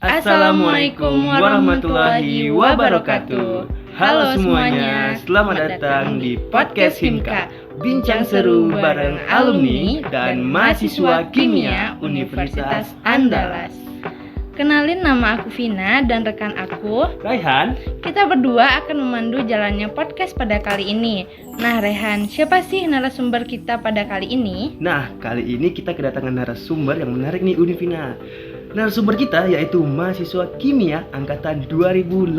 Assalamualaikum warahmatullahi wabarakatuh. Halo semuanya, selamat datang di podcast Himka, bincang seru bareng alumni dan mahasiswa kimia Universitas Andalas. Kenalin, nama aku Vina dan rekan aku Raihan. Kita berdua akan memandu jalannya podcast pada kali ini. Nah Rehan, siapa sih narasumber kita pada kali ini? Nah, kali ini kita kedatangan narasumber yang menarik nih Univina. Narasumber kita yaitu mahasiswa kimia angkatan 2018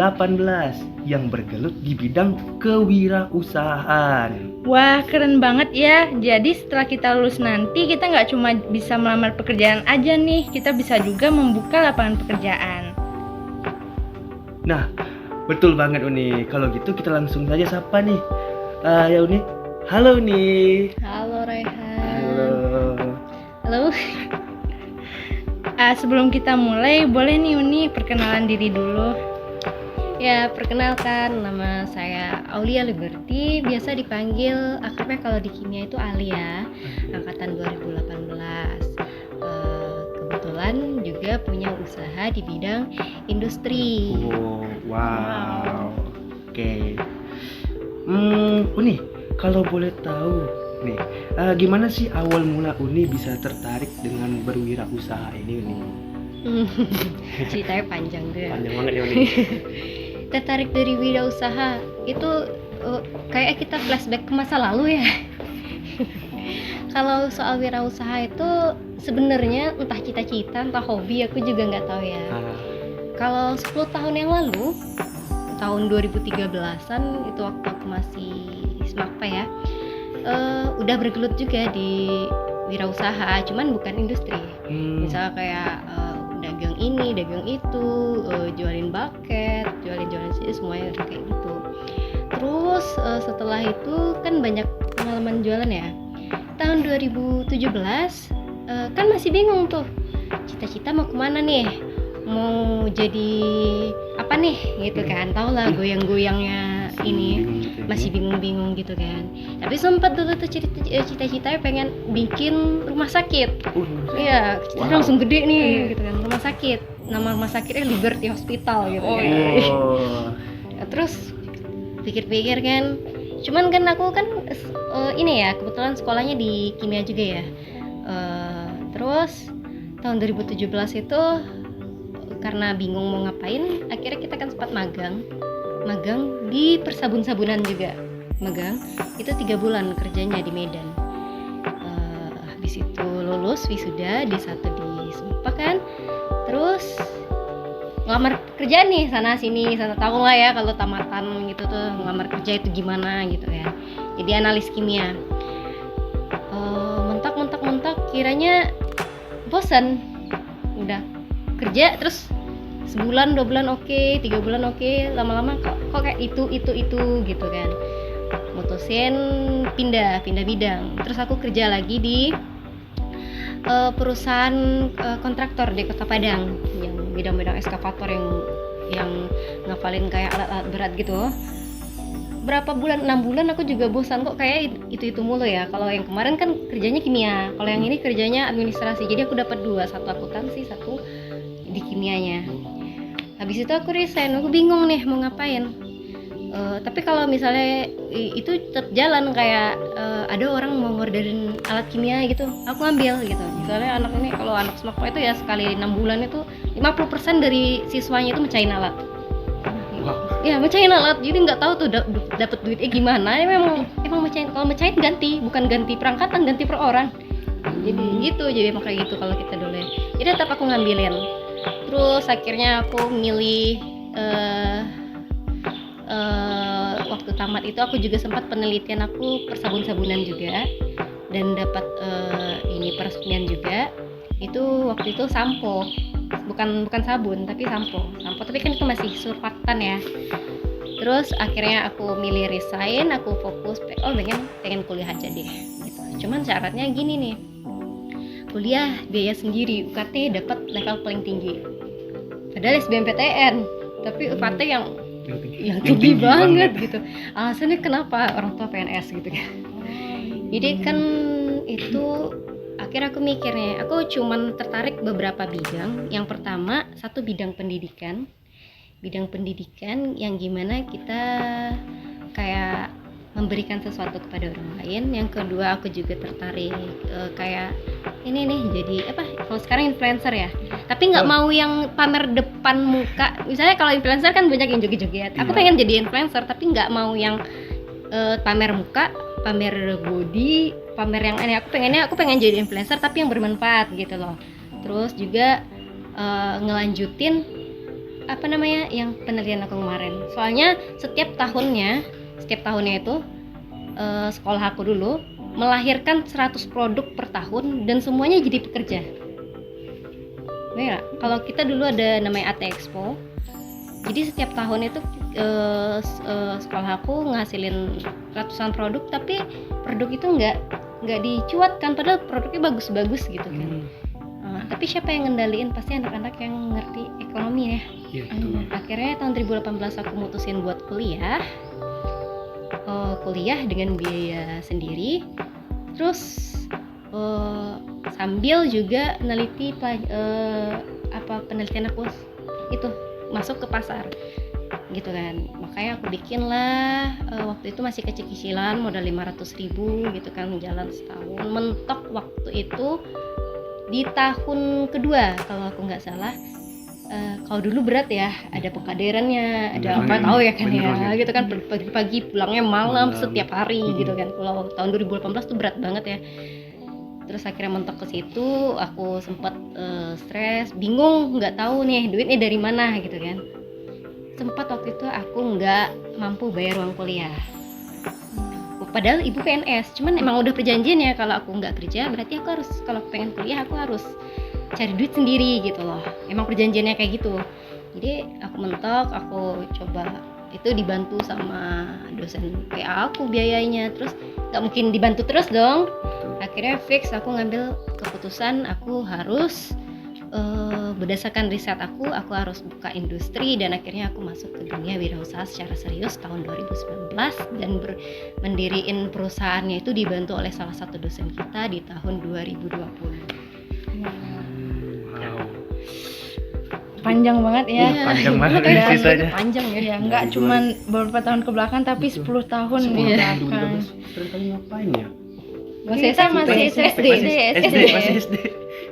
yang bergelut di bidang kewirausahaan. Wah, keren banget ya. Jadi setelah kita lulus nanti, kita nggak cuma bisa melamar pekerjaan aja nih, kita bisa juga membuka lapangan pekerjaan. Nah, betul banget Uni. Kalau gitu kita langsung saja sapa nih. Ya Uni. Halo Uni. Halo Rehan. Halo. Sebelum kita mulai, boleh nih Uni perkenalan diri dulu. Ya, perkenalkan, nama saya Aulia Liberty, biasa dipanggil akrabnya kalau di kimia itu Alia, angkatan 2018. Kebetulan juga punya usaha di bidang industri. Wow. Oke. Uni, kalau boleh tahu nih, gimana sih awal mula Uni bisa tertarik dengan berwirausaha ini Uni? Ceritanya panjang deh. Panjang banget ya Uni. Tertarik dari wirausaha itu kayak kita flashback ke masa lalu ya. Kalau soal wirausaha itu sebenarnya entah cita-cita, entah hobi, aku juga nggak tahu ya. Kalau 10 tahun yang lalu, tahun 2013-an itu waktu aku masih SMAPA ya, udah bergelut juga di wirausaha, cuman bukan industri. Misalnya kayak dagang ini, dagang itu, jualin bucket, jualin sih semuanya kayak gitu. Terus setelah itu kan banyak pengalaman jualan ya. Tahun 2017 kan masih bingung tuh, cita-cita mau kemana nih, mau jadi apa nih gitu kan, tau lah goyang-goyangnya ini, masih bingung gitu kan. Tapi sempat dulu tuh cita-citanya pengen bikin rumah sakit. Iya, cita langsung gede nih gitu kan, rumah sakit. Nama rumah sakitnya Liberty Hospital gitu kan. Terus pikir-pikir kan, cuman kan aku kan ini ya, kebetulan sekolahnya di kimia juga ya. Terus tahun 2017 itu karena bingung mau ngapain, akhirnya kita kan sempat magang di persabun-sabunan juga. Magang itu 3 bulan kerjanya di Medan. Habis itu lulus wisuda di satu di Sumpah kan, terus ngelamar kerja nih sana sini, tahu lah ya kalau tamatan gitu tuh ngelamar kerja itu gimana gitu ya. Jadi analis kimia. Mentak kiranya bosan, udah kerja terus sebulan 2 bulan oke, 3 bulan oke, lama-lama kok kayak itu gitu kan. Mutusin pindah bidang. Terus aku kerja lagi di perusahaan kontraktor di Kota Padang yang bidang-bidang eskavator yang ngafalin kayak alat-alat berat gitu. Berapa bulan, 6 bulan aku juga bosan kok kayak itu mulu ya. Kalau yang kemarin kan kerjanya kimia, kalau yang ini kerjanya administrasi. Jadi aku dapat 2, satu akuntansi, satu di kimianya. Habis itu aku resign, aku bingung nih mau ngapain. Tapi kalau misalnya itu tetap jalan kayak ada orang mau ngorderin alat kimia gitu, aku ambil gitu. Misalnya anak ini, kalau anak SMAPA itu ya sekali 6 bulan itu 50% dari siswanya itu mecahin alat. Ya mecahin alat, jadi nggak tahu tuh dapat duitnya gimana. Ya memang mecahin, kalau mecahin ganti, bukan ganti perangkatan, ganti per orang. Jadi gitu, jadi emang kayak gitu kalau kita dulu. Jadi tetap aku ngambilin. Terus akhirnya aku milih waktu tamat itu aku juga sempat penelitian aku persabun-sabunan juga dan dapat ini peresmian juga. Itu waktu itu sampo. Bukan sabun tapi sampo, tapi kan itu masih surfaktan ya. Terus akhirnya aku milih resign, aku fokus pengen kuliah aja deh gitu. Cuman syaratnya gini nih, kuliah biaya sendiri, UKT dapat level paling tinggi, padahal SBMPTN tapi UKT yang tinggi banget gitu. Alasannya kenapa? Orang tua PNS gitu kan. Jadi kan itu akhirnya aku mikir nih, aku cuman tertarik beberapa bidang. Yang pertama, satu bidang pendidikan yang gimana kita kayak memberikan sesuatu kepada orang lain. Yang kedua, aku juga tertarik kayak ini nih, jadi apa, kalau sekarang influencer ya, tapi nggak mau yang pamer depan muka. Misalnya kalau influencer kan banyak yang joget-joget, aku pengen jadi influencer tapi nggak mau yang pamer muka, pamer body, pamer yang aneh. Aku pengen jadi influencer tapi yang bermanfaat gitu loh. Terus juga ngelanjutin apa namanya yang penelitian aku kemarin. Soalnya setiap tahunnya itu sekolah aku dulu melahirkan 100 produk per tahun dan semuanya jadi pekerja. Nah, kalau kita dulu ada namanya AT Expo. Jadi setiap tahun itu sekolah aku ngasilin ratusan produk, tapi produk itu nggak dicuatkan, padahal produknya bagus-bagus gitu kan. Tapi siapa yang ngendaliin? Pasti anak-anak yang ngerti ekonomi ya. Akhirnya tahun 2018 aku mutusin buat kuliah dengan biaya sendiri. Terus sambil juga neliti penelitian aku itu masuk ke pasar gitu kan. Makanya aku bikin lah waktu itu masih kecil-kecilan, modal 500.000 gitu kan, jalan setahun. Mentok waktu itu di tahun kedua kalau aku nggak salah. Kalau dulu berat ya, ada pekaderannya, ada apa tahu ya kan ya, gitu kan, pagi-pagi pulangnya malam setiap hari gitu kan. Kalau tahun 2018 tuh berat banget ya. Terus akhirnya mentok ke situ, aku sempat stres, bingung, nggak tahu nih duitnya dari mana gitu kan. Sempat waktu itu aku nggak mampu bayar uang kuliah. Padahal ibu PNS, cuman emang udah perjanjian ya, kalau aku nggak kerja berarti aku harus, kalau pengen kuliah aku harus cari duit sendiri gitu loh. Emang perjanjiannya kayak gitu. Jadi aku mentok, aku coba itu dibantu sama dosen PA aku biayanya. Terus nggak mungkin dibantu terus dong. Akhirnya fix aku ngambil keputusan aku harus berdasarkan riset aku harus buka industri, dan akhirnya aku masuk ke dunia wirausaha secara serius tahun 2019 dan mendiriin perusahaannya itu dibantu oleh salah satu dosen kita di tahun 2020. Panjang banget ya. Panjang banget ya, ceritanya. Panjang ya. Ya, enggak cuman beberapa tahun ke belakang tapi 10 tahun ke belakang. Terus kali ngapain ya? Kita masih SD.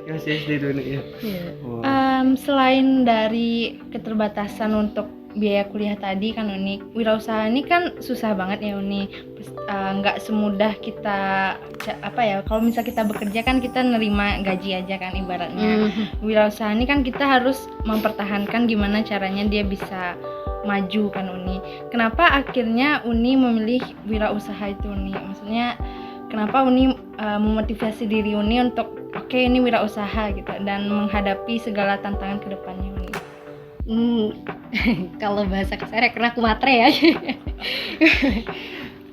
Masih SD dulu ya. Selain dari keterbatasan untuk biaya kuliah tadi kan Uni, wirausaha ini kan susah banget ya Uni. Nggak semudah kita kalau misal kita bekerja kan kita nerima gaji aja kan ibaratnya. Wirausaha ini kan kita harus mempertahankan gimana caranya dia bisa maju kan Uni. Kenapa akhirnya Uni memilih wirausaha itu Uni? Maksudnya kenapa Uni memotivasi diri Uni untuk oke, ini wirausaha gitu dan menghadapi segala tantangan ke depannya Uni? Kalau bahasa kasarnya karena aku matre ya.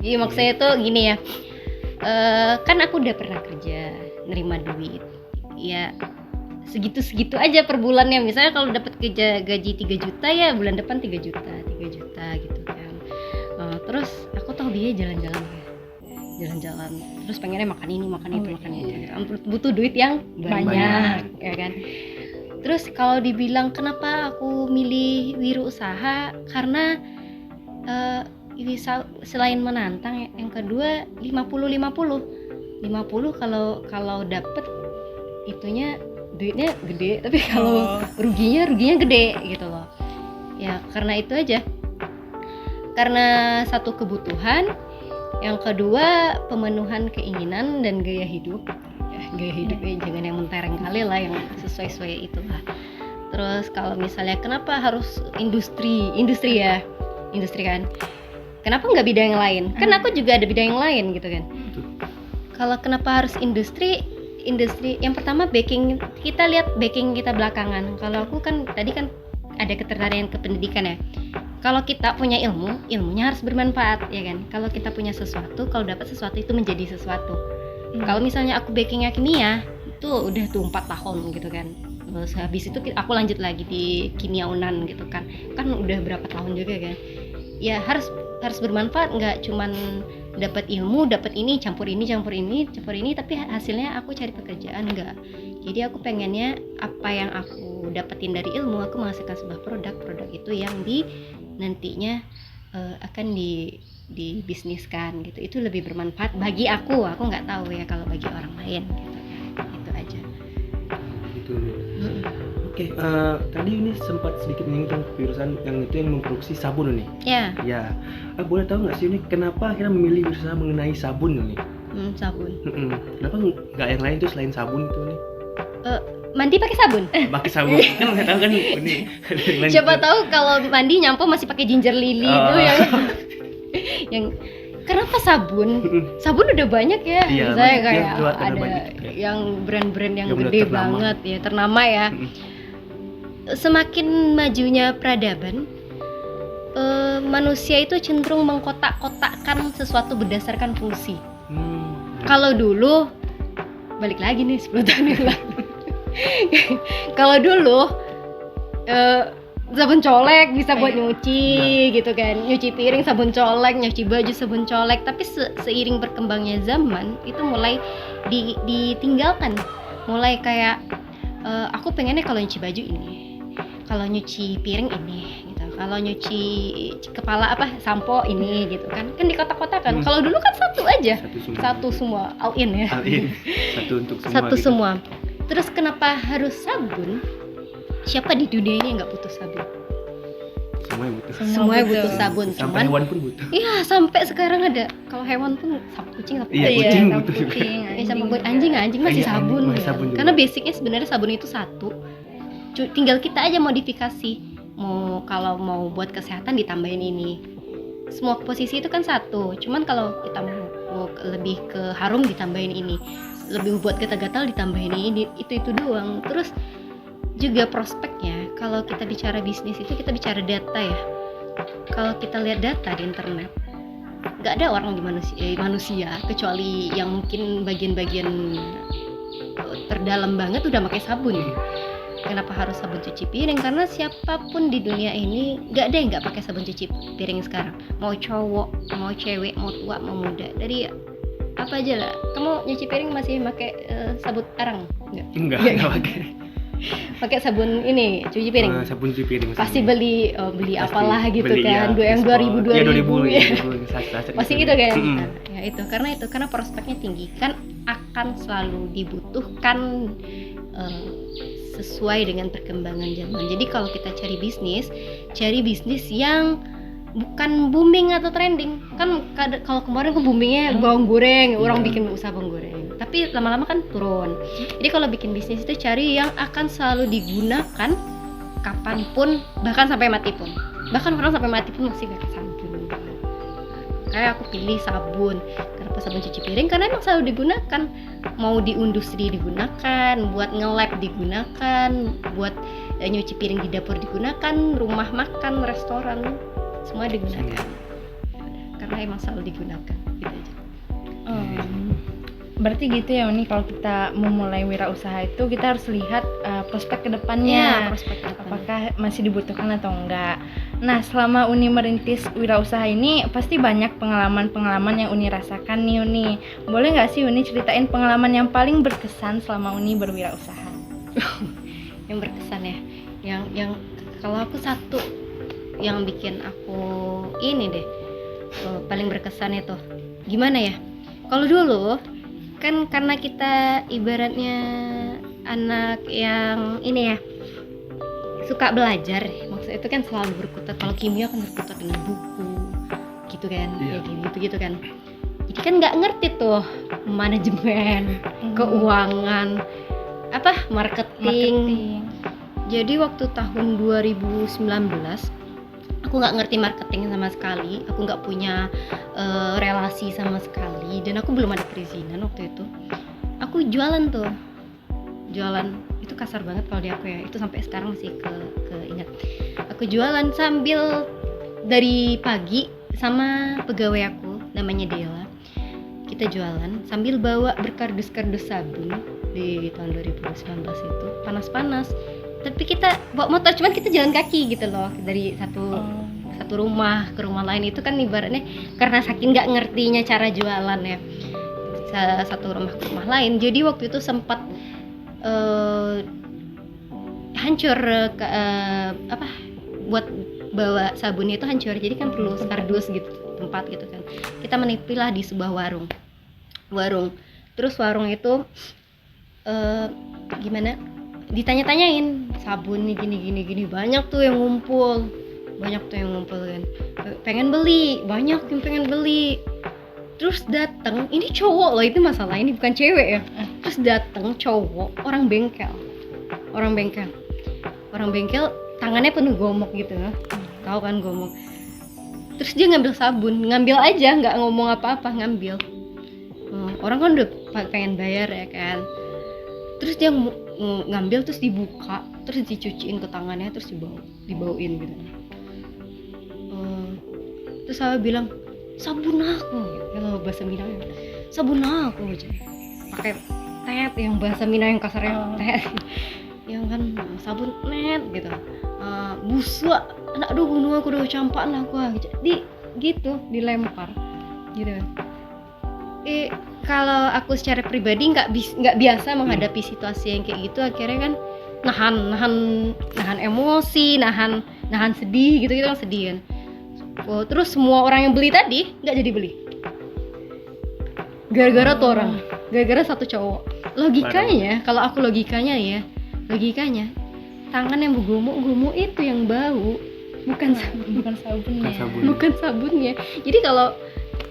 Iya, maksudnya tuh gini ya, kan aku udah pernah kerja nerima duit ya segitu-segitu aja per bulannya. Misalnya kalau dapat gaji 3 juta ya bulan depan 3 juta gitu kan. Terus aku tahu dia jalan-jalan, terus pengennya makan ini makan itu. Butuh duit yang banyak ya kan. Terus kalau dibilang kenapa aku milih wirausaha, karena selain menantang, yang kedua 50 kalau dapet itunya duitnya gede, tapi kalau ruginya gede gitu loh ya. Karena itu aja, karena satu kebutuhan, yang kedua pemenuhan keinginan dan gaya hidup jangan yang mentereng kali lah, yang sesuai itu lah. Terus kalau misalnya kenapa harus industri kan, kenapa nggak bidang yang lain? Kan aku juga ada bidang yang lain gitu kan. Kalau kenapa harus industri, yang pertama backing, kita lihat backing kita belakangan. Kalau aku kan tadi kan ada ketertarikan ke pendidikan ya. Kalau kita punya ilmunya harus bermanfaat ya kan. Kalau kita punya sesuatu, kalau dapat sesuatu itu menjadi sesuatu. Kalau misalnya aku backingnya kimia, itu udah tuh 4 tahun gitu kan. Terus habis itu aku lanjut lagi di kimia UNAN gitu kan. Kan udah berapa tahun juga kan. Ya harus bermanfaat, nggak cuman dapat ilmu, dapat ini, campur ini, tapi hasilnya aku cari pekerjaan enggak. Jadi aku pengennya apa yang aku dapetin dari ilmu, aku menghasilkan sebuah produk itu yang nantinya akan dibisniskan gitu. Itu lebih bermanfaat bagi aku nggak tahu ya kalau bagi orang lain gitu kan. Itu aja. Gitu. Oke, tadi ini sempat sedikit menyinggung jurusan yang itu yang memproduksi sabun nih. Ya. Ya, boleh tahu nggak sih ini kenapa akhirnya memilih usaha mengenai sabun nih? Sabun. Kenapa nggak yang lain tuh selain sabun itu nih? Mandi pakai sabun. Pakai sabun kan nggak tahu kan ini. Siapa tahu kalau mandi nyampo masih pakai ginger lily itu yang kenapa sabun? Sabun udah banyak ya. Iya, Saya kayak ada banyak, yang brand-brand yang udah gede ternama banget ya, ternama ya. Semakin majunya peradaban, manusia itu cenderung mengkotak-kotakkan sesuatu berdasarkan fungsi. Kalau dulu, balik lagi nih 10 tahun yang lalu. Kalau dulu sabun colek bisa buat nyuci gitu kan, nyuci piring sabun colek, nyuci baju sabun colek. Tapi seiring berkembangnya zaman itu mulai ditinggalkan. Mulai kayak aku pengennya kalau nyuci baju ini, kalau nyuci piring ini gitu, kalau nyuci kepala sampo ini gitu kan di kotak-kotakan. Kalau dulu kan satu aja, satu semua all in ya. All in. Satu untuk semua. Satu gitu. semua. Terus kenapa harus sabun? Siapa di dunia ini yang nggak butuh sabun? Semuanya butuh. Semuanya butuh sabun. Sampai Cuman hewan pun butuh. iya, sampai sekarang ada. Kalau hewan pun kucing, Iya, kucing butuh juga. sama buat anjing masih Iya, sabun. masih sabun juga. Karena basicnya sebenarnya sabun itu satu. Tinggal kita aja modifikasi. Kalau mau buat kesehatan ditambahin ini. Semua posisi itu kan satu. Cuman kalau kita mau lebih ke harum ditambahin ini. Lebih buat gatal-gatal ditambahin ini. Itu doang. Terus juga prospeknya, kalau kita bicara bisnis itu kita bicara data ya. Kalau kita lihat data di internet, nggak ada orang di manusia kecuali yang mungkin bagian-bagian terdalam banget udah pakai sabun. Kenapa harus sabun cuci piring? Karena siapapun di dunia ini nggak ada yang nggak pakai sabun cuci piring sekarang. Mau cowok, mau cewek, mau tua, mau muda. Dari apa aja lah. Kamu nyuci piring masih pakai sabun arang? Enggak pakai. Pakai sabun ini cuci piring. Sabun cuci piring. Pasti beli apalah gitu beli, kan. Ya, yang 2000 ya. Pasti gitu kan. Nah, ya itu karena prospeknya tinggi kan, akan selalu dibutuhkan sesuai dengan perkembangan zaman. Jadi kalau kita cari bisnis yang bukan booming atau trending. Kan kalau kemarin boomingnya bawang goreng, orang bikin usaha bawang goreng. Tapi lama-lama kan turun. Jadi kalau bikin bisnis itu cari yang akan selalu digunakan kapanpun, bahkan sampai mati pun. Bahkan orang sampai mati pun masih pakai sabun. Kayak aku pilih sabun. Kenapa sabun cuci piring? Karena emang selalu digunakan. Mau di industri digunakan, buat nge-lab digunakan, buat nyuci piring di dapur digunakan, rumah makan, restoran, semua digunakan. Karena emang selalu digunakan. Gitu aja. Berarti gitu ya Uni, kalau kita memulai wirausaha itu kita harus lihat prospek kedepannya, apakah masih dibutuhkan atau enggak. Nah, selama Uni merintis wirausaha ini pasti banyak pengalaman-pengalaman yang Uni rasakan nih Uni. Boleh nggak sih Uni ceritain pengalaman yang paling berkesan selama Uni berwirausaha? Yang berkesan ya, yang kalau aku satu yang bikin aku ini deh paling berkesan itu gimana ya? Kalau dulu kan karena kita ibaratnya anak yang ini ya, suka belajar, maksudnya itu kan selalu berkutat. Kalau kimia kan berkutat dengan buku gitu kan, gitu kan. Jadi kan nggak ngerti tuh manajemen, keuangan, marketing. Jadi waktu tahun 2019 aku nggak ngerti marketing sama sekali, aku nggak punya relasi sama sekali, dan aku belum ada perizinan waktu itu. Aku jualan itu kasar banget kalau di aku ya, itu sampai sekarang masih keinget. Aku jualan sambil dari pagi sama pegawai aku namanya Dela, kita jualan sambil bawa berkardus-kardus sabun di tahun 2019 itu panas-panas. Tapi kita bawa motor, cuman kita jalan kaki gitu loh, dari satu satu rumah ke rumah lain itu kan ibaratnya karena saking nggak ngertinya cara jualan ya, satu rumah ke rumah lain. Jadi waktu itu sempat hancur buat bawa sabunnya itu hancur, jadi kan perlu kardus gitu tempat gitu kan. Kita menipilah di sebuah warung. Terus warung itu gimana? Ditanya-tanyain sabun nih gini, banyak tuh yang ngumpul kan. Pengen beli, banyak yang pengen beli. Terus datang, ini cowok loh, itu masalah, ini bukan cewek ya. Terus datang cowok, orang bengkel, tangannya penuh gomok gitu, tahu kan gomok. Terus dia ngambil sabun, ngambil aja, nggak ngomong apa-apa, ngambil. Orang kan udah pengen bayar ya kan. Terus dia ngambil, terus dibuka, terus dicuciin ke tangannya, terus dibauin gitu. Terus saya bilang, sabun aku, kalau bahasa Minang, sabun aku aja. Pakai tet yang bahasa Minang yang kasarnya tet, yang kan sabun net gitu. Busuk, anak dulu aku udah campak lah aku, jadi gitu dilempar, gitu. Kalau aku secara pribadi nggak biasa menghadapi situasi yang kayak gitu, akhirnya kan nahan emosi, nahan sedih gitu kan, sedih kan. Terus semua orang yang beli tadi nggak jadi beli gara-gara tuh orang, gara-gara satu cowok. Logikanya kalau aku logikanya tangan yang bergumuk itu yang bau, bukan sabunnya. Jadi kalau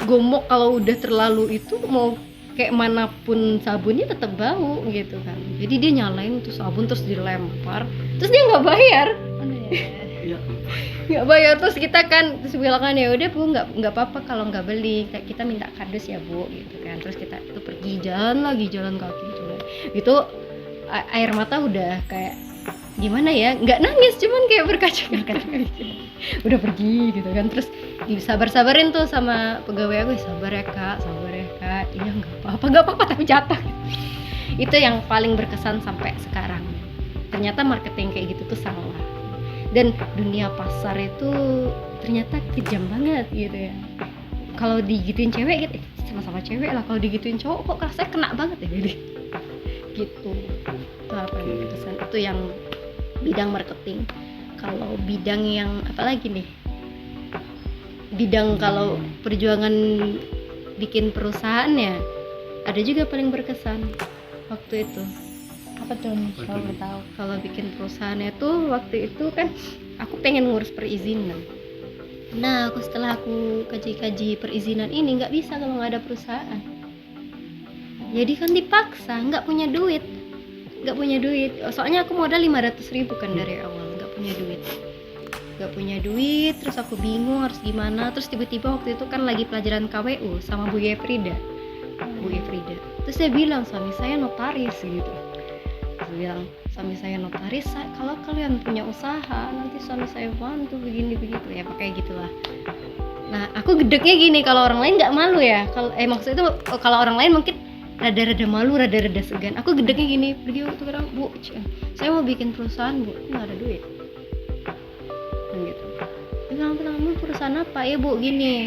gomok, kalau udah terlalu itu mau kayak manapun sabunnya tetap bau gitu kan. Jadi dia nyalain tuh sabun terus dilempar, terus dia nggak bayar. Nggak bayar. Terus kita kan terus bilang kan, ya udah Bu, nggak apa-apa kalau nggak beli, kita minta kardus ya Bu gitu kan. Terus kita itu pergi jalan kaki gitu, air mata udah kayak gimana ya, nggak nangis, cuman kayak berkaca-kaca udah pergi gitu kan. Terus disabar-sabarin tuh sama pegawai aku, sabar ya kak, iya nggak apa-apa tapi jatuh. Itu yang paling berkesan sampai sekarang. Ternyata marketing kayak gitu tuh salah, dan dunia pasar itu ternyata kejam banget gitu ya. Kalau digituin cewek gitu, sama-sama cewek lah, kalau digituin cowok kok rasanya kena banget ya gitu. Itu apa yang berkesan, itu yang bidang marketing. Kalau bidang yang apalagi nih, bidang kalau perjuangan bikin perusahaan ya, ada juga paling berkesan waktu itu. Apa tuh nih, kalau mau tahu? Kalau bikin perusahaannya tuh waktu itu kan aku pengen ngurus perizinan. Nah, setelah aku kaji perizinan ini nggak bisa kalau nggak ada perusahaan. Jadi kan dipaksa, nggak punya duit. Soalnya aku modal 500.000 kan dari awal, nggak punya duit. Terus aku bingung harus gimana. Terus tiba-tiba waktu itu kan lagi pelajaran KWU sama Bu Frida. Terus dia bilang, suami saya notaris gitu. Bilang, suami saya notaris, kalau kalian punya usaha nanti suami saya bantu begini begitu ya, pakai gitulah. Nah, aku gedeknya gini, kalau orang lain nggak malu ya, maksud itu kalau orang lain mungkin rada-rada malu, rada-rada segan. Aku gedeknya gini, pergi waktu kadang, Bu, saya mau bikin perusahaan Bu, nggak ada duit kan gitu. Tenang, perusahaan apa ya Bu, gini,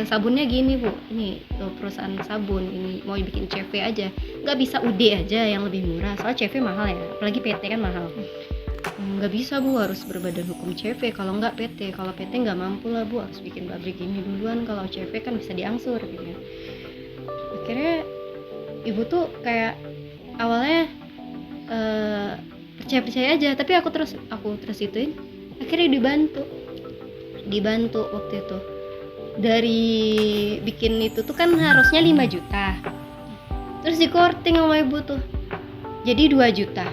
sabunnya gini Bu, ini perusahaan sabun, ini mau bikin CV aja, nggak bisa UD aja yang lebih murah, soalnya CV mahal ya, apalagi PT kan mahal. Nggak bisa Bu, harus berbadan hukum CV, kalau nggak PT, kalau PT nggak mampu lah Bu, harus bikin pabrik ini duluan, kalau CV kan bisa diangsur gitu. Akhirnya ibu tuh kayak awalnya percaya aja, tapi aku terus ituin, akhirnya dibantu waktu itu. Dari bikin itu tuh kan harusnya 5 juta, terus dikorting sama ibu tuh jadi 2 juta.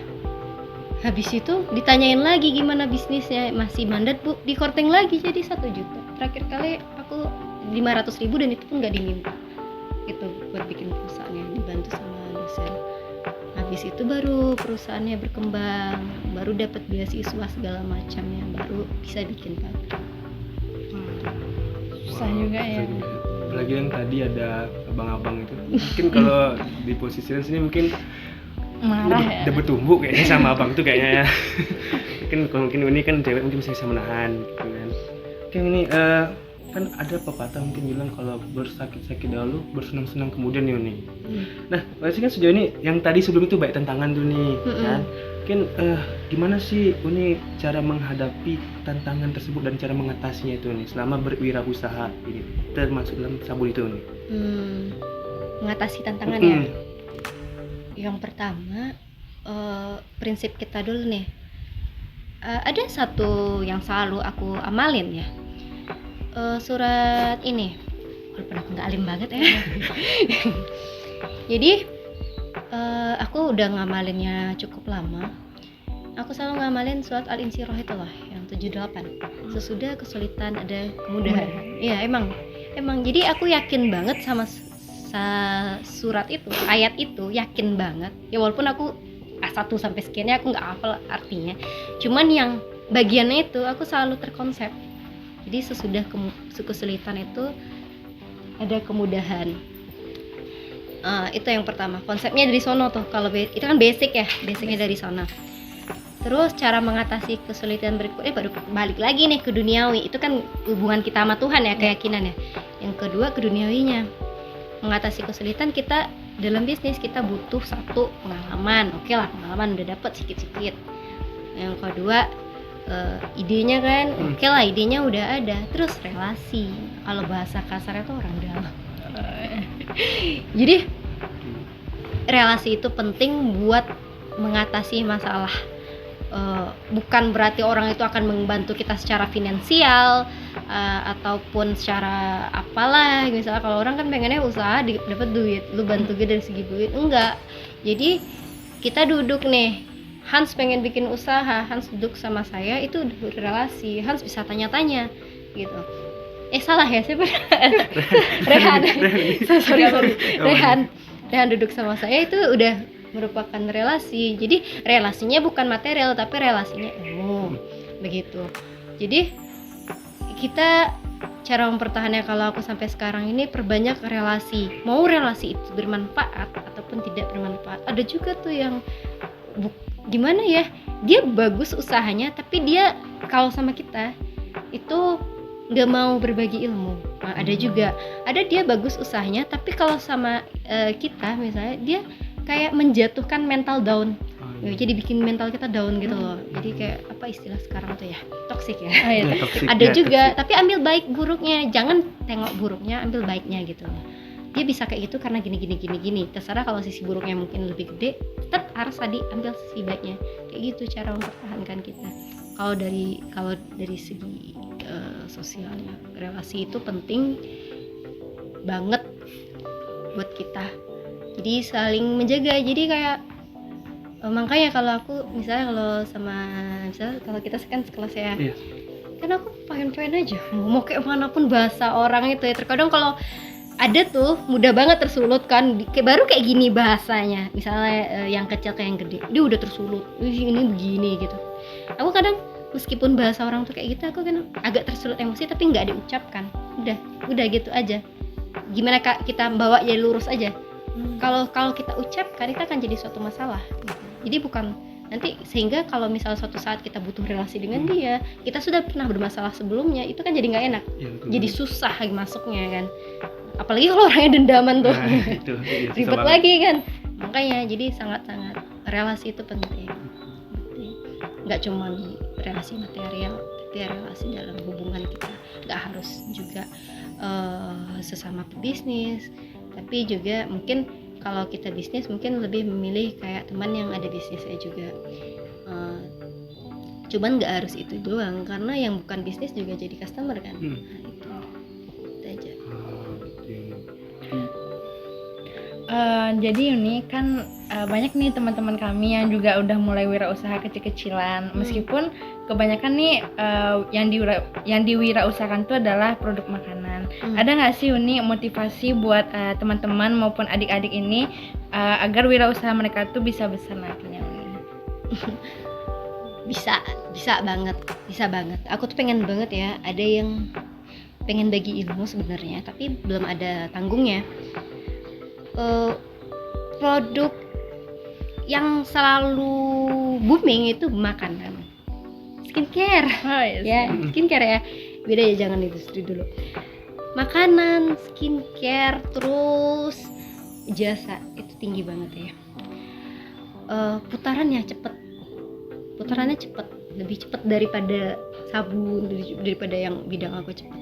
Habis itu ditanyain lagi gimana bisnisnya, masih mandat Bu, dikorting lagi jadi 1 juta. Terakhir kali aku 500.000 dan itu pun nggak diminta, itu buat bikin perusahaannya, dibantu sama dosen. Habis itu baru perusahaannya berkembang, baru dapat beasiswa segala macamnya, baru bisa bikin pabrik. Susah juga ya. Apalagi yang tadi ada abang-abang itu, mungkin kalau di posisi sini mungkin Marah ya. udah bertumbuh kayaknya sama abang tuh kayaknya ya. Mungkin ini kan cewek mungkin bisa menahan gitu kan. Oke ini kan ada pepatah mungkin bilang kalau bersakit-sakit dahulu, bersenang-senang kemudian nih Uni. Nah, pasti kan sejauh ini yang tadi sebelum itu baik tantangan tuh nih, kan? Mungkin gimana sih Uni cara menghadapi tantangan tersebut dan cara mengatasinya itu nih selama berwirausaha ini termasuk dalam Sabun itu nih? Mengatasi tantangan ya. Yang pertama prinsip kita dulu nih. Ada satu yang selalu aku amalin ya. Surat ini walaupun aku nggak alim banget ya. Jadi aku udah ngamalinnya cukup lama. Aku selalu ngamalin surat Al-Insyirah itulah yang 78. Sesudah kesulitan ada kemudahan. Iya emang jadi aku yakin banget sama surat itu, ayat itu, yakin banget. Ya walaupun aku A1 sampai sekiannya aku nggak hafal artinya. Cuman yang bagiannya itu aku selalu terkonsep. Jadi sesudah kesulitan itu ada kemudahan. Itu yang pertama. Konsepnya dari sono tuh. Kalau itu kan basic ya, basicnya dari sono. Terus cara mengatasi kesulitan berikutnya baru balik lagi nih ke duniawi. Itu kan hubungan kita sama Tuhan ya, keyakinan ya. Yang kedua ke duniawinya. Mengatasi kesulitan kita dalam bisnis kita butuh satu pengalaman. Oke lah, pengalaman udah dapet sikit-sikit. Yang kedua idenya kan, oke lah idenya udah ada. Terus relasi, kalau bahasa kasarnya tuh orang dalam. Jadi relasi itu penting buat mengatasi masalah. Bukan berarti orang itu akan membantu kita secara finansial ataupun secara apalah. Misalnya kalau orang kan pengennya usaha dapat duit, lu bantu gue dari segi duit, enggak. Jadi kita duduk nih, Hans pengen bikin usaha, Hans duduk sama saya, itu relasi. Hans bisa tanya-tanya gitu. Salah ya, siapa? Rehan. sorry. Rehan duduk sama saya itu udah merupakan relasi. Jadi relasinya bukan material tapi relasinya ilmu. Begitu. Jadi kita cara mempertahankannya, kalau aku sampai sekarang ini perbanyak relasi. Mau relasi itu bermanfaat ataupun tidak bermanfaat. Ada juga tuh yang gimana ya, dia bagus usahanya tapi dia kalau sama kita itu nggak mau berbagi ilmu. Nah, ada juga, ada dia bagus usahanya tapi kalau sama kita misalnya dia kayak menjatuhkan mental down. Jadi bikin mental kita down gitu loh. Jadi kayak apa istilah sekarang tuh ya, toxic ya. Ada juga, tapi ambil baik buruknya, jangan tengok buruknya, ambil baiknya gitu loh. Dia bisa kayak gitu karena gini. Terserah kalau sisi buruknya mungkin lebih gede, tetap harus tadi ambil sisi baiknya. Kayak gitu cara mempertahankan kita. Kalau dari segi sosialnya, relasi itu penting banget buat kita. Jadi saling menjaga. Jadi kayak makanya kalau aku misalnya kalau kita kan sekelas ya, kan aku pengen aja mau kayak manapun bahasa orang itu ya. Terkadang kalau ada tuh mudah banget tersulut kan, baru kayak gini bahasanya, misalnya yang kecil kayak yang gede dia udah tersulut, ini begini gitu. Aku kadang meskipun bahasa orang tuh kayak gitu, aku kan agak tersulut emosi tapi nggak diucapkan, udah gitu aja. Gimana kak kita bawa ya lurus aja. Kalau kita ucapkan itu akan jadi suatu masalah gitu. Jadi bukan nanti, sehingga kalau misal suatu saat kita butuh relasi dengan dia, kita sudah pernah bermasalah nah itu kan jadi nggak enak ya, jadi susah masuknya kan. Apalagi kalau orangnya dendaman tuh, ribet lagi kan. Makanya jadi sangat-sangat relasi itu penting. Nggak cuma relasi material, tapi relasi dalam hubungan kita. Nggak harus juga sesama pebisnis, tapi juga mungkin kalau kita bisnis mungkin lebih memilih kayak teman yang ada bisnisnya juga. Cuman nggak harus itu doang, karena yang bukan bisnis juga jadi customer kan. Nah, itu aja. Jadi ini kan banyak nih teman-teman kami yang juga udah mulai wirausaha kecil-kecilan. Meskipun kebanyakan nih yang diwirausahakan itu adalah produk makanan. Ada nggak sih Uni motivasi buat teman-teman maupun adik-adik ini agar wirausaha mereka tuh bisa besar nantinya Uni? Bisa banget. Aku tuh pengen banget ya, ada yang pengen bagi ilmu sebenarnya, tapi belum ada tanggungnya. Produk yang selalu booming itu makanan, skincare. Skincare ya. beda ya, jangan industri dulu. Makanan, skincare, terus jasa itu tinggi banget ya. Putarannya cepet, lebih cepet daripada sabun, daripada yang bidang aku cepet.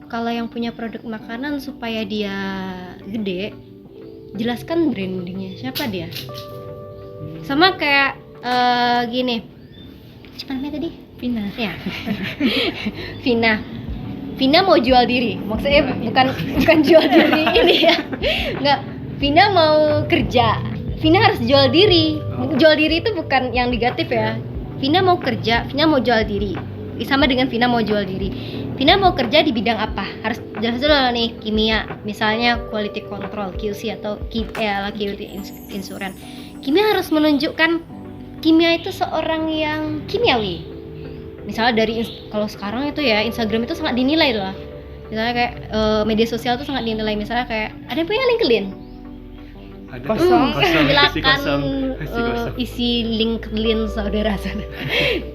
Kalau yang punya produk makanan supaya dia gede, jelaskan brandingnya, siapa dia. Sama kayak gini, siapa namanya tadi? Vina. Ya. Vina mau jual diri, maksudnya bukan jual diri ini ya. Enggak, Vina mau kerja. Vina harus jual diri. Jual diri itu bukan yang negatif ya. Vina mau kerja, Vina mau jual diri. Sama dengan Vina mau jual diri. Vina mau kerja di bidang apa? Harus jelas dulu nih, kimia, misalnya quality control, QC atau quality insurance. Kimia harus menunjukkan kimia itu seorang yang kimiawi. Misalnya dari kalau sekarang itu ya Instagram itu sangat dinilai lah. Misalnya kayak media sosial itu sangat dinilai. Misalnya kayak ada yang punya LinkedIn. Ada Kosong. Silakan kosong. isi LinkedIn saudara sana.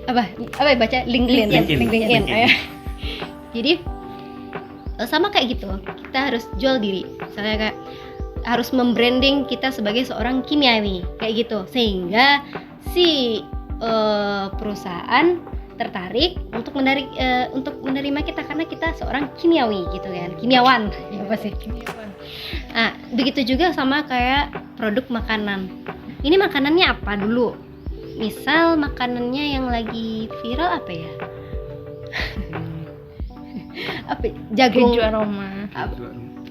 apa ya baca LinkedIn. LinkedIn. Ya. Jadi sama kayak gitu, kita harus jual diri. Misalnya kayak harus membranding kita sebagai seorang kimiawi kayak gitu, sehingga si perusahaan tertarik untuk menerima kita karena kita seorang kimiawi gitu kan, kimiawan apa sih? Nah, begitu juga sama kayak produk makanan. Ini makanannya apa dulu? Misal makanannya yang lagi viral apa ya? Apa? Jagung. Keju aroma.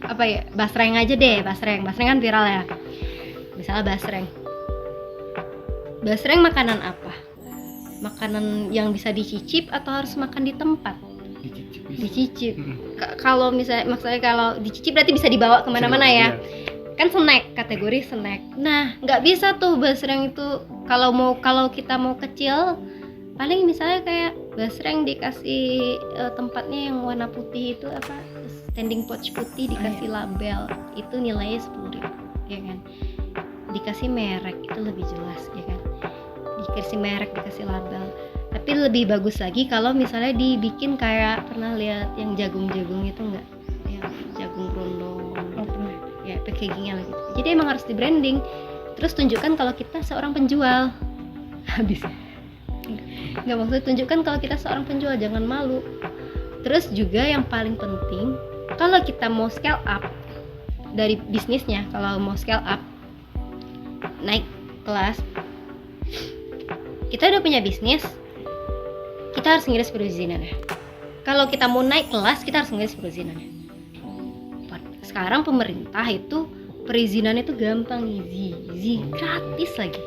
Apa ya? Basreng aja deh, basreng kan viral ya. Misalnya basreng. Basreng makanan apa? Makanan yang bisa dicicip atau harus makan di tempat? Dicicip. Kalau misalnya kalau dicicip berarti bisa dibawa kemana-mana ya. Kan snack, kategori snack. Nah, nggak bisa tuh basreng itu kalau kita mau kecil, paling misalnya kayak basreng dikasih tempatnya yang warna putih itu apa, standing pouch putih dikasih label, itu nilainya 10.000 ya kan. Dikasih merek itu lebih jelas ya kan. Dikasih merek, dikasih label. Tapi lebih bagus lagi kalau misalnya dibikin kayak, pernah lihat yang jagung-jagung itu enggak? Yang jagung rondong. Oh, pernah. Ya, packagingnya lagi. Jadi emang harus di branding. Terus tunjukkan kalau kita seorang penjual. Habis. Nggak, maksud tunjukkan kalau kita seorang penjual, jangan malu. Terus juga yang paling penting, kalau kita mau scale up dari bisnisnya, kalau mau scale up naik kelas, kita udah punya bisnis, kita harus ngiris perizinannya. Kalau kita mau naik kelas, kita harus ngiris perizinannya. Sekarang pemerintah itu perizinannya itu gampang, easy, gratis lagi.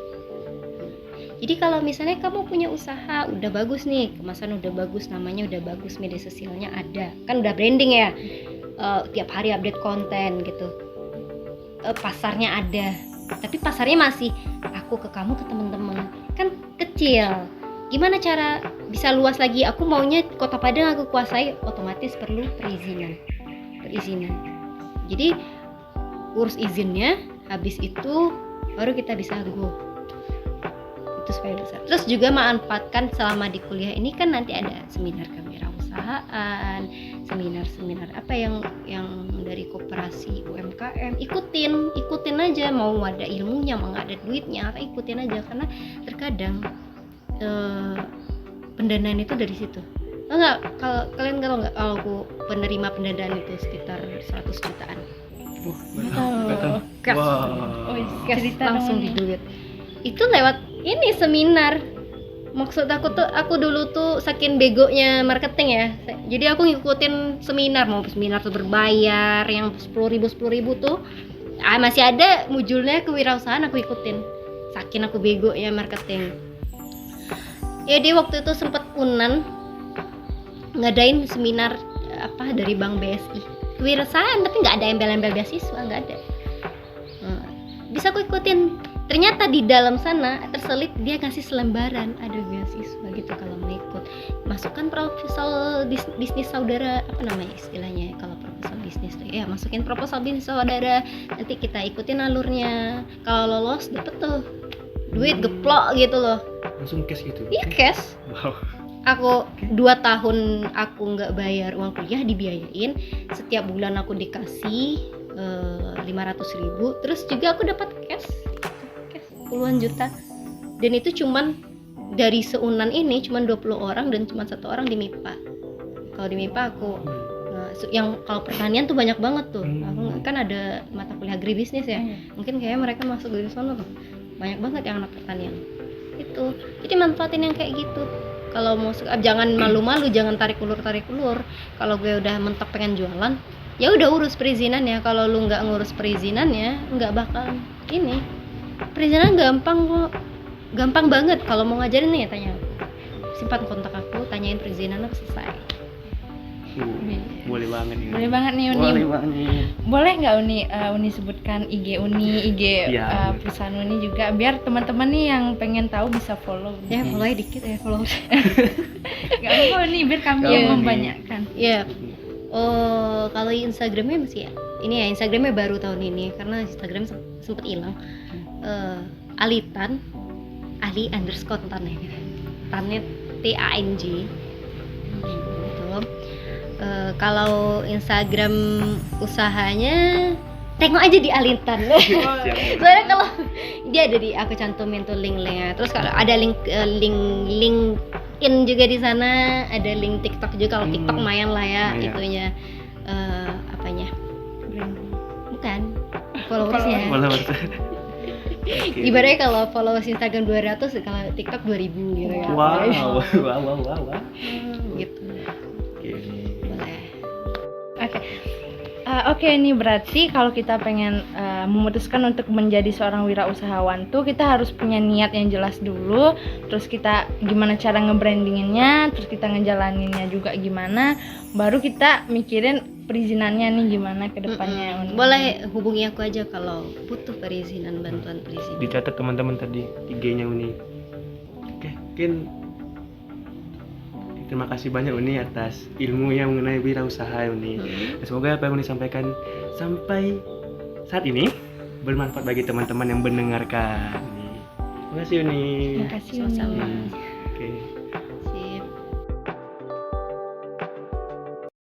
Jadi kalau misalnya kamu punya usaha, udah bagus nih, kemasan udah bagus, namanya udah bagus, media sosialnya ada, kan udah branding ya, tiap hari update konten gitu, pasarnya ada, tapi pasarnya masih aku ke kamu, ke teman-teman, kan kecil. Gimana cara bisa luas lagi? Aku maunya Kota Padang aku kuasai, otomatis perlu perizinan. Jadi urus izinnya, habis itu baru kita bisa go. Itu supaya besar. Terus juga manfaatkan selama di kuliah ini kan nanti ada seminar kewirausahaan, seminar apa yang dari koperasi UMKM, ikutin aja, mau ada ilmunya, mau nggak ada duitnya, apa ikutin aja, karena terkadang pendanaan itu dari situ. Enggak, kalau kalian kalau aku penerima pendanaan itu sekitar 100 jutaan. Cash. Wow. Cash langsung di duit. Itu lewat ini seminar. Maksud aku dulu tuh saking begonya marketing ya. Jadi aku ngikutin seminar, mau seminar tuh berbayar yang 10.000 tuh. Masih ada mujulnya kewirausahaan aku ikutin. Saking aku begonya marketing. Jadi waktu itu sempet Unan ngadain seminar apa dari Bank BSI kewirausahaan, tapi nggak ada embel-embel beasiswa, nggak ada. Bisa aku ikutin. Ternyata di dalam sana terselip dia kasih selembaran ada beasiswa gitu kalau mau ikut. Masukkan proposal bisnis saudara, apa namanya istilahnya kalau proposal bisnis tuh ya, masukin proposal bisnis saudara, nanti kita ikutin alurnya. Kalau lolos dapet tuh duit geplok gitu loh. Langsung cash gitu. Iya cash. Wow. Aku 2 tahun aku nggak bayar uang kuliah, dibiayain. Setiap bulan aku dikasih 500.000. Terus juga aku dapat cash puluhan juta. Dan itu cuman dari seunan ini cuman 20 orang dan cuman 1 orang di MIPA. Kalau di MIPA aku yang kalau pertanian tuh banyak banget tuh. Aku kan ada mata kuliah agribisnis ya. Mungkin kayak mereka masuk dari sana tuh. Banyak banget yang anak pertanian. Itu. Jadi manfaatin yang kayak gitu. Kalau mau jangan malu-malu, jangan tarik ulur. Kalau gue udah mentok pengen jualan, ya udah urus perizinannya. Kalau lu nggak ngurus perizinannya, nggak bakal ini. Perizinan gampang kok, gampang banget. Kalau mau ngajarin nih tanya, simpan kontak aku, tanyain perizinan aku selesai. Boleh banget nih. Boleh banget nih Uni. Boleh banget. Boleh nggak Uni sebutkan IG Uni, IG Iya. perusahaan Uni juga, biar teman-teman nih yang pengen tahu bisa follow. Ya follow dikit ya follow. Nggak apa-apa nih, biar kami Kalau yang Uni. membanyakkan. Ya. Oh, kalau Instagramnya masih ya. Ini ya Instagramnya baru tahun ini karena Instagram sempet hilang. Alitan, Ali_Tan ya. Tannya TANG. Gitu. Kalau Instagram usahanya tengok aja di Alitan. Soalnya kalau dia ada di aku cantumin tuh link-linknya. Terus kalau ada link LinkedIn juga di sana, ada link TikTok juga. Kalau TikTok lumayan lah ya itunya. Apanya? Bukan. Followersnya. Ibaratnya kalau followers Instagram 200, kalau TikTok 2000 gitu ya. Wow. Gitu. Boleh. Oke, ini berarti kalau kita pengen memutuskan untuk menjadi seorang wirausahawan tuh kita harus punya niat yang jelas dulu. Terus kita gimana cara nge-brandinginnya, terus kita ngejalaninnya juga gimana. Baru kita mikirin perizinannya nih gimana ke depannya. Boleh hubungi aku aja kalau butuh perizinan, bantuan perizinan. Dicatat teman-teman tadi IG-nya Uni. Oke, mungkin terima kasih banyak Uni atas ilmunya mengenai wirausaha Uni. Semoga apa yang Uni sampaikan sampai saat ini bermanfaat bagi teman-teman yang mendengarkan. Terima kasih Uni. Terima kasih Uni. Sama-sama.